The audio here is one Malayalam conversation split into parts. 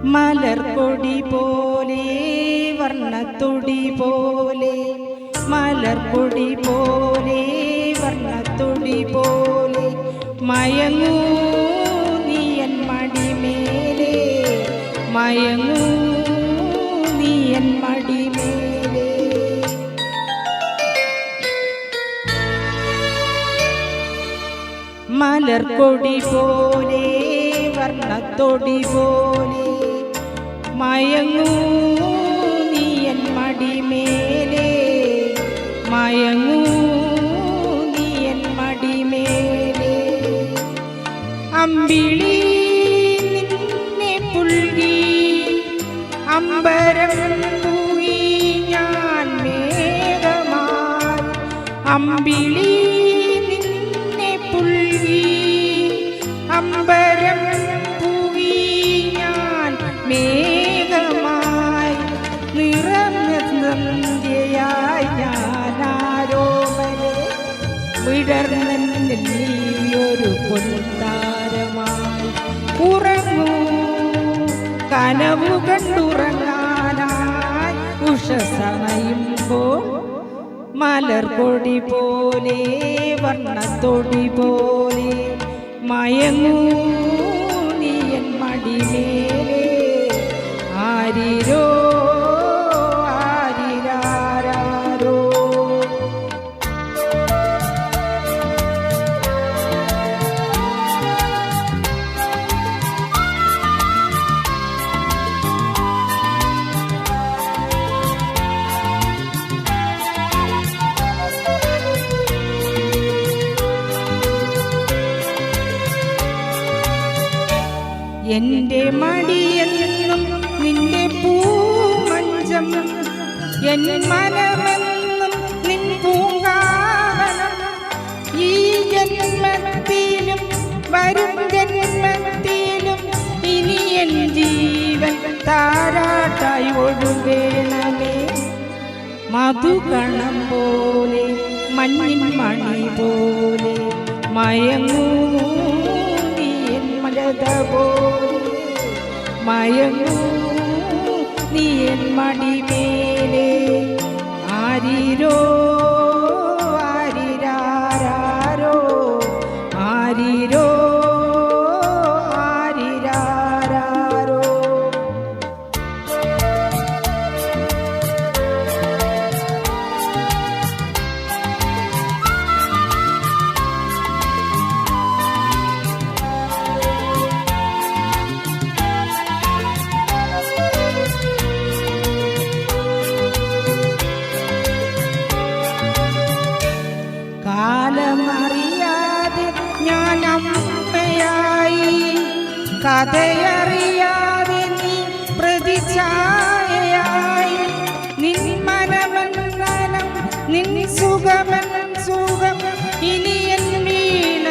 മലർപ്പൊടി പോലെ വർണ്ണത്തൊടി പോലെ മലർപ്പൊടി പോലെ വർണ്ണത്തൊടി പോലെ മയങ്ങൂ നീയൻ മടിമേലെ മയങ്ങൂ നീയൻ മടിമേലെ. മലർപ്പൊടി പോലെ വർണ്ണത്തൊടി പോലെ മയങ്ങൂ നീയൻ മടിമേലെ മയങ്ങൂ നീയൻ മടിമേലെ. അമ്പിളി നിന്നെ പുൽകി അമ്പരം പൂയി ഞാൻ മേഘമായി. അമ്പിളി നിന്നെ പുൽകി അമ്പരം പൂയി ഞാൻ മേഘമായി. നിറഞ്ഞയായി ഞാനാരോമലെ വിടർന്നെന്നിൽ നീയൊരു പൊൻതാരമായി. ഉറങ്ങൂ കനവു കണ്ടുറങ്ങാനായി ഉഷസണയുമ്പോൾ മലർപ്പൊടി പോലെ വർണ്ണത്തൊടി പോലെ മയങ്ങൂ നീയൻ മടിമേലെ ആരിരോ ആരിരാരോ. എന്റെ മടിയെന്നും നിന്റെ പൂമഞ്ചം എൻ മനമെന്നും നിൻ പൂങ്കാവനം. ഈ ജന്മത്തിലും വരും ജന്മത്തിലും ഇനി എൻ ജീവൻ താരാട്ടായി ഒഴുകേണമേ. മധുകണം പോലെ മഞ്ഞിൻ മണി പോലെ മയങ്ങൂ നീയൻ മലത പോലെ മയങ്ങൂ നീയൻ മടിമേലെ ആരിരോ ആരിരാരോ ആരിരോ ആരിരാരോ. കാലമറിയാതെ ഞാൻ അമ്മയായി കഥയറിയാതെ നീ പ്രതിച്ഛായയായി. നിൻ മനമന്നനം നിൻ സുഖമൻ സുഖം ഇനി എൻ വീണ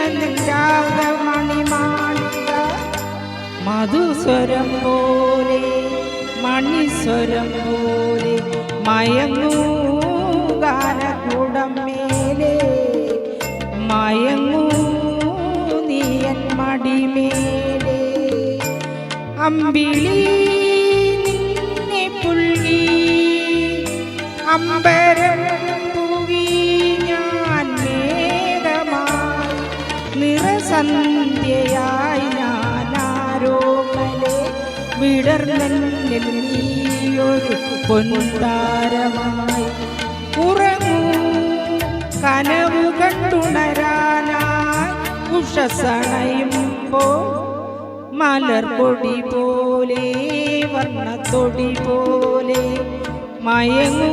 രാഗമണിമാളിക. മധുസ്വരം പോലെ മണിസ്വരം പോലെ മയങ്ങൂ ഗാനകൂടം മേലെ മയങ്ങൂ നീയൻ മടിമേലെ. അമ്പിളി നിന്നെ പുൽകി അമ്പരം പൂകി ഞാൻ മേഘമായി. നിറസന്ധ്യയായി ഞാനാരോമലെ വിടർന്നെന്നിൽ നീയൊരു പൊൻതാരമായി. ഉറങ്ങൂ കനവു കണ്ടുണരാനായി ഉഷസണയുമ്പോൾ മലർപ്പൊടി പോലെ വർണ്ണത്തൊടി പോലെ മയങ്ങൂ